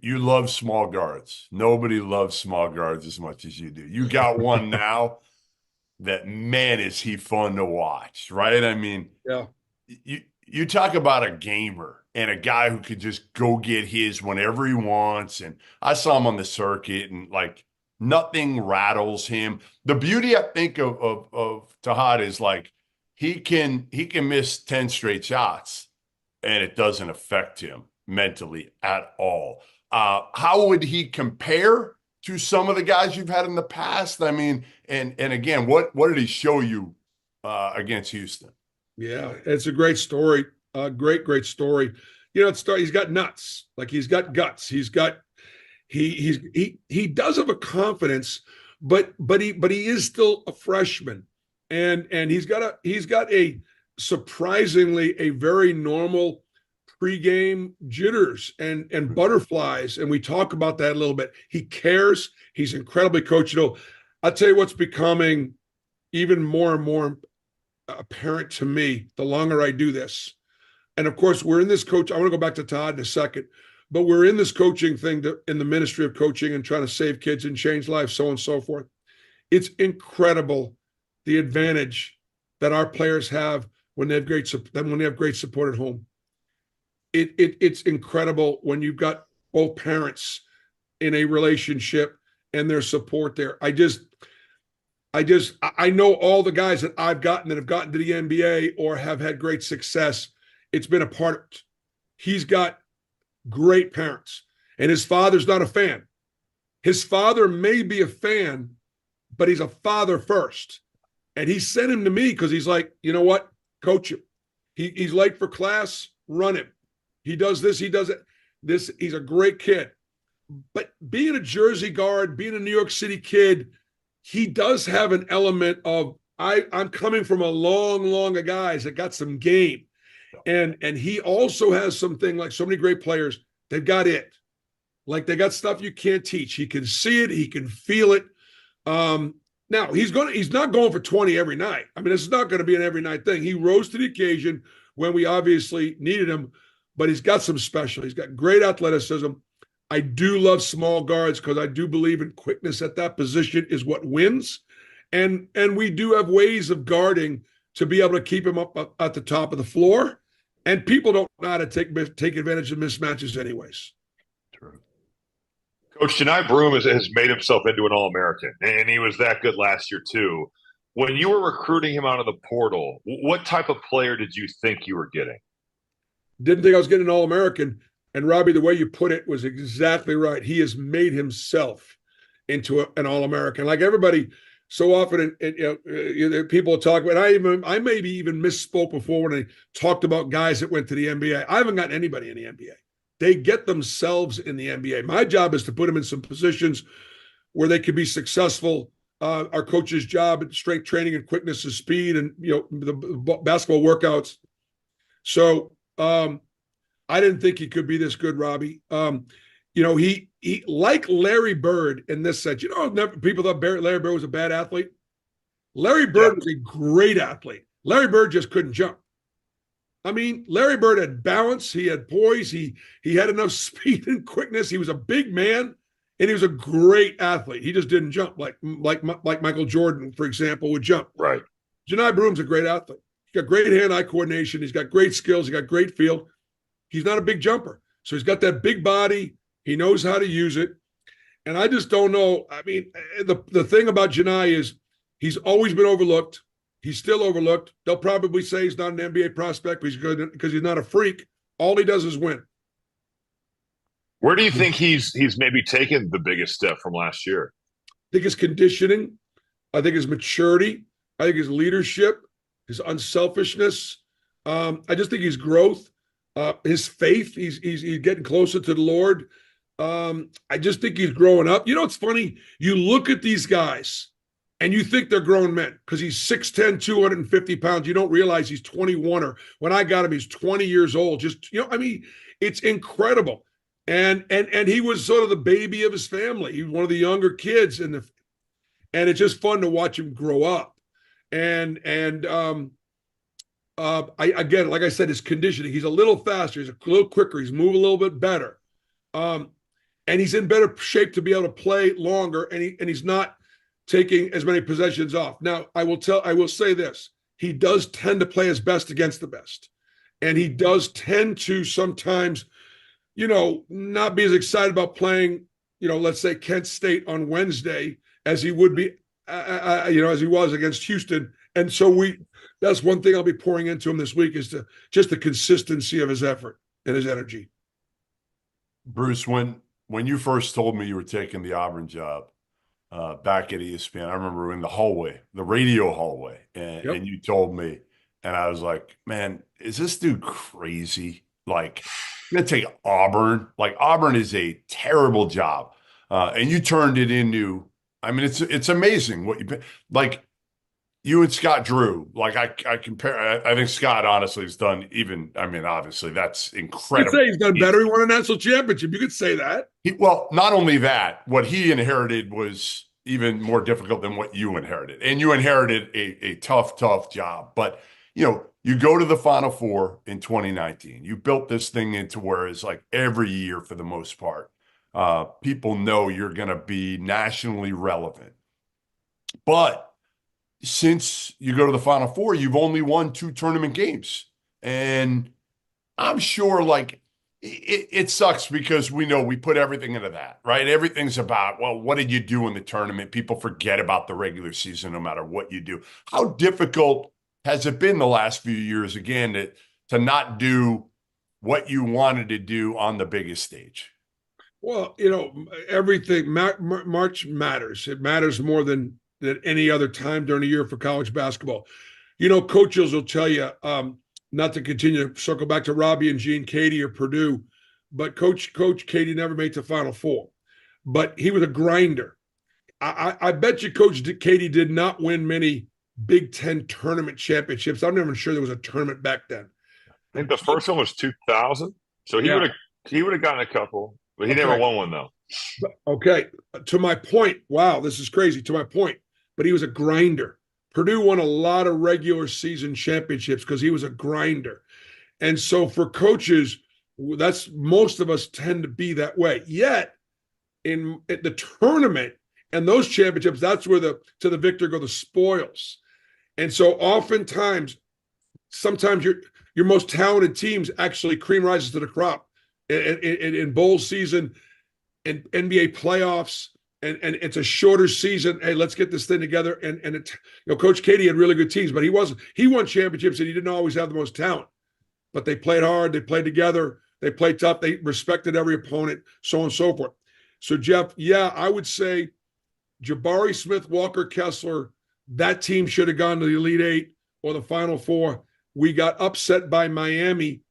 You love small guards. Nobody loves small guards as much as you do. You got one now that, man, is he fun to watch, right? I mean, Yeah. you talk about a gamer and a guy who could just go get his whenever he wants. And I saw him on the circuit, and like nothing rattles him. The beauty, I think, of Tahad is like he can miss 10 straight shots and it doesn't affect him mentally at all. How would he compare to some of the guys you've had in the past? I mean, and again, what did he show you against Houston? Yeah, it's a great story. Great story. He's got nuts. Like he's got guts. He does have a confidence, but he is still a freshman, and he's got a surprisingly a very normal pregame jitters and butterflies, and we talk about that a little bit. He cares. He's incredibly coachable. I'll tell you what's becoming even more and more apparent to me the longer I do this. And of course, we're in this coach. I want to go back to Todd in a second, but we're in this coaching thing in the ministry of coaching and trying to save kids and change lives, so on and so forth. It's incredible the advantage that our players have when they have great support at home. It's incredible when you've got both parents in a relationship and their support there. I know all the guys that I've gotten that have gotten to the NBA or have had great success. It's been a part. He's got great parents, and his father's not a fan. His father may be a fan, but he's a father first. And he sent him to me because he's like, you know what? Coach him. He's late for class. Run him. He does this. He does it. He's a great kid. But being a Jersey guard, being a New York City kid, he does have an element of I'm coming from a long of guys that got some game. And he also has something like so many great players, they've got it. Like they got stuff you can't teach. He can see it, he can feel it. Now he's not going for 20 every night. I mean, this is not going to be an every night thing. He rose to the occasion when we obviously needed him, but he's got some special. He's got great athleticism. I do love small guards because I do believe in quickness at that position is what wins. And we do have ways of guarding to be able to keep him up at the top of the floor. And people don't know how to take advantage of mismatches anyways. True. Coach Janai Broom has made himself into an All-American, and he was that good last year too. When you were recruiting him out of the portal, what type of player did you think you were getting? Didn't think I was getting an All-American. And Robbie, the way you put it was exactly right. He has made himself into an All-American. Like everybody, so often, people talk about. I maybe even misspoke before when I talked about guys that went to the NBA. I haven't gotten anybody in the NBA. They get themselves in the NBA. My job is to put them in some positions where they can be successful. Our coach's job, strength training and quickness of speed, and the basketball workouts. So. I didn't think he could be this good, Robbie. He like Larry Bird in this sense. People thought Larry Bird was a bad athlete. Larry Bird was a great athlete. Larry Bird just couldn't jump. I mean, Larry Bird had balance. He had poise. He had enough speed and quickness. He was a big man, and he was a great athlete. He just didn't jump like Michael Jordan, for example, would jump. Right. Janai Broom's a great athlete. He's got great hand-eye coordination. He's got great skills. He's got great feel. He's not a big jumper. So he's got that big body. He knows how to use it. And I just don't know. I mean, the thing about Janai is he's always been overlooked. He's still overlooked. They'll probably say he's not an NBA prospect because he's not a freak. All he does is win. Where do you think he's maybe taken the biggest step from last year? I think his conditioning. I think his maturity. I think his leadership, his unselfishness. I just think his growth. His faith, he's getting closer to the Lord. I just think he's growing up. It's funny. You look at these guys and you think they're grown men because he's 6'10", 250 pounds. You don't realize he's 21, or when I got him, he's 20 years old. It's incredible. And he was sort of the baby of his family. He was one of the younger kids, and it's just fun to watch him grow up. Like I said, his conditioning. He's a little faster. He's a little quicker. He's moving a little bit better. and he's in better shape to be able to play longer, and he's not taking as many possessions off. Now, I will say this: he does tend to play his best against the best, and he does tend to sometimes, not be as excited about playing, let's say Kent State on Wednesday as he would be, as he was against Houston. And so that's one thing I'll be pouring into him this week, is just the consistency of his effort and his energy. Bruce, when you first told me you were taking the Auburn job back at ESPN, I remember in the hallway, the radio hallway, and you told me, and I was like, man, is this dude crazy? Like, I'm going to take Auburn. Like, Auburn is a terrible job. And you turned it into, I mean, it's amazing what like, you and Scott Drew, like I compare, I think Scott honestly has done obviously that's incredible. You could say he's done better. He won a national championship. You could say that. Well, not only that, what he inherited was even more difficult than what you inherited. And you inherited a tough job. But, you go to the Final Four in 2019. You built this thing into where it's like every year for the most part, people know you're going to be nationally relevant. But since you go to the Final Four, you've only won 2 tournament games. And I'm sure like it sucks because we know we put everything into that, right? Everything's about, well, what did you do in the tournament? People forget about the regular season no matter what you do. How difficult has it been the last few years, again, to not do what you wanted to do on the biggest stage? Well, everything, March matters. It matters more than any other time during the year for college basketball. Coaches will tell you, not to continue to circle back to Robbie and Gene Katie or Purdue, but Coach Katie never made the Final Four. But he was a grinder. I bet you Coach Katie did not win many Big Ten tournament championships. I'm not even sure there was a tournament back then. I think the first one was 2000. So he would have gotten a couple, but he never won one though. Okay. To my point, wow, this is crazy. To my point, but he was a grinder. Purdue won a lot of regular season championships because he was a grinder. And so for coaches, that's most of us tend to be that way. Yet in the tournament and those championships, that's where to the victor go the spoils. And so oftentimes, sometimes your most talented teams actually cream rises to the crop in bowl season, in NBA playoffs, and it's a shorter season. Hey, let's get this thing together. And Coach Katie had really good teams, but he won championships and he didn't always have the most talent. But they played hard, they played together, they played tough, they respected every opponent, so on and so forth. So Jeff, I would say Jabari Smith, Walker Kessler, that team should have gone to the Elite Eight or the Final Four. We got upset by Miami,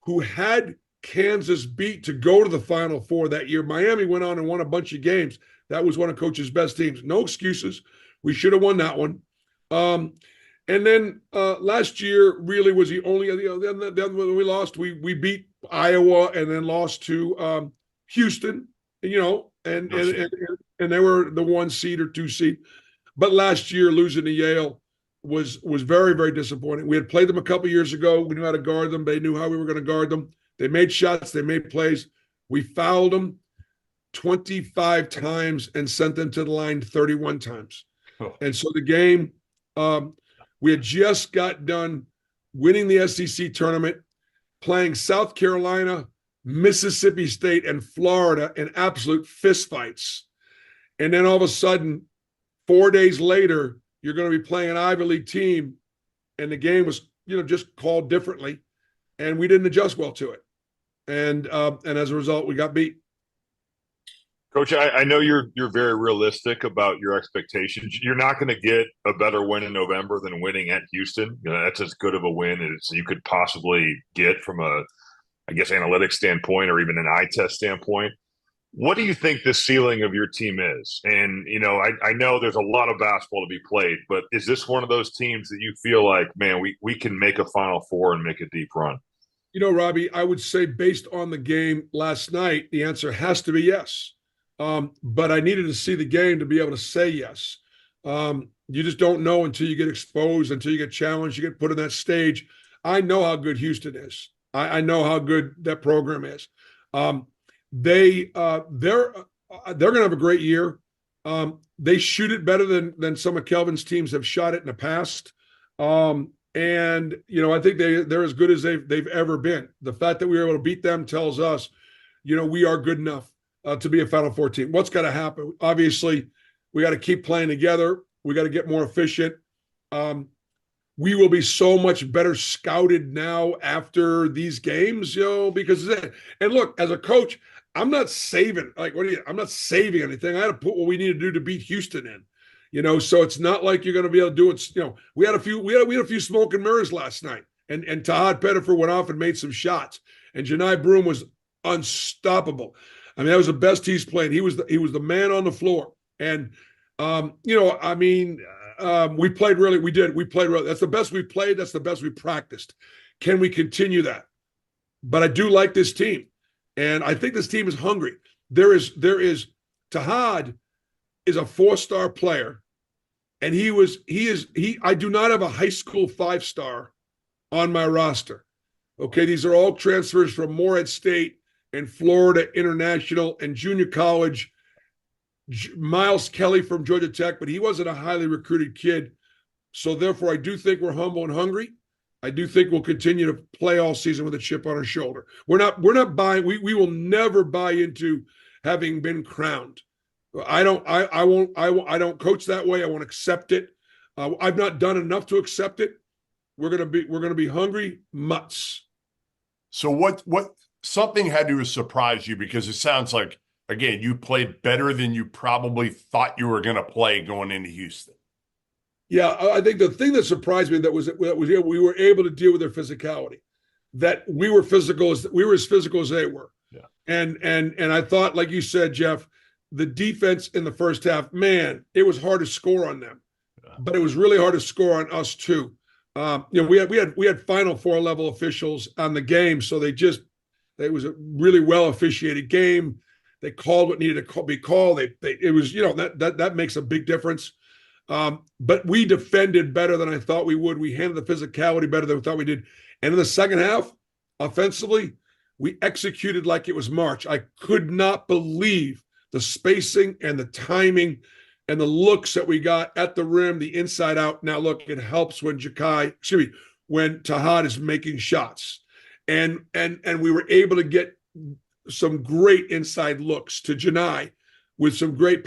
who had Kansas beat to go to the Final Four that year. Miami went on and won a bunch of games. That was one of Coach's best teams. No excuses. We should have won that one. And then last year really was the only. Then when we lost, we beat Iowa and then lost to Houston. And they were the 1 seed or 2 seed. But last year, losing to Yale was very, very disappointing. We had played them a couple years ago. We knew how to guard them. They knew how we were going to guard them. They made shots. They made plays. We fouled them 25 times and sent them to the line 31 times. Oh. And so the game, we had just got done winning the SEC tournament, playing South Carolina, Mississippi State, and Florida in absolute fistfights. And then all of a sudden, 4 days later, you're going to be playing an Ivy League team, and the game was, just called differently, and we didn't adjust well to it. And as a result, we got beat. Coach, I know you're very realistic about your expectations. You're not going to get a better win in November than winning at Houston. That's as good of a win as you could possibly get from a, I guess, analytics standpoint or even an eye test standpoint. What do you think the ceiling of your team is? And, I know there's a lot of basketball to be played, but is this one of those teams that you feel like, man, we can make a Final Four and make a deep run? Robbie, I would say based on the game last night, the answer has to be yes. But I needed to see the game to be able to say yes. You just don't know until you get exposed, until you get challenged, you get put on that stage. I know how good Houston is. I know how good that program is. They're going to have a great year. They shoot it better than some of Kelvin's teams have shot it in the past. And I think they're as good as they've ever been. The fact that we were able to beat them tells us, we are good enough to be a Final Four team. What's got to happen? Obviously, we got to keep playing together. We got to get more efficient. We will be so much better scouted now after these games, because and look, as a coach, I'm not saving I'm not saving anything. I had to put what we need to do to beat Houston in, so it's not like you're going to be able to do it. We had a few smoke and mirrors last night, and Tahad Pettifer went off and made some shots, and Janai Broom was unstoppable. I mean, that was the best he's played. He was the man on the floor, and we played really. We played really. That's the best we played. That's the best we practiced. Can we continue that? But I do like this team, and I think this team is hungry. There is Tahad is a 4-star player, and I do not have a high school 5-star on my roster. Okay, these are all transfers from Morehead State and Florida International and junior college. Miles Kelly from Georgia Tech, but he wasn't a highly recruited kid. So therefore, I do think we're humble and hungry. I do think we'll continue to play all season with a chip on our shoulder. We're not buying. We will never buy into having been crowned. I don't coach that way. I won't accept it. I've not done enough to accept it. We're gonna be hungry mutts. So what something had to surprise you, because it sounds like, again, you played better than you probably thought you were going to play going into Houston. Yeah, I think the thing that surprised me was we were able to deal with their physicality. That we were as physical as they were. Yeah. And I thought, like you said, Jeff, the defense in the first half, man, it was hard to score on them, but it was really hard to score on us too. We had Final Four level officials on the game, so it was a really well officiated game. They called what needed to be called. It was, that makes a big difference. But we defended better than I thought we would. We handled the physicality better than we thought we did. And in the second half, offensively, we executed like it was March. I could not believe the spacing and the timing and the looks that we got at the rim, the inside out. Now, look, it helps when Tahad is making shots. And we were able to get some great inside looks to Janai with some great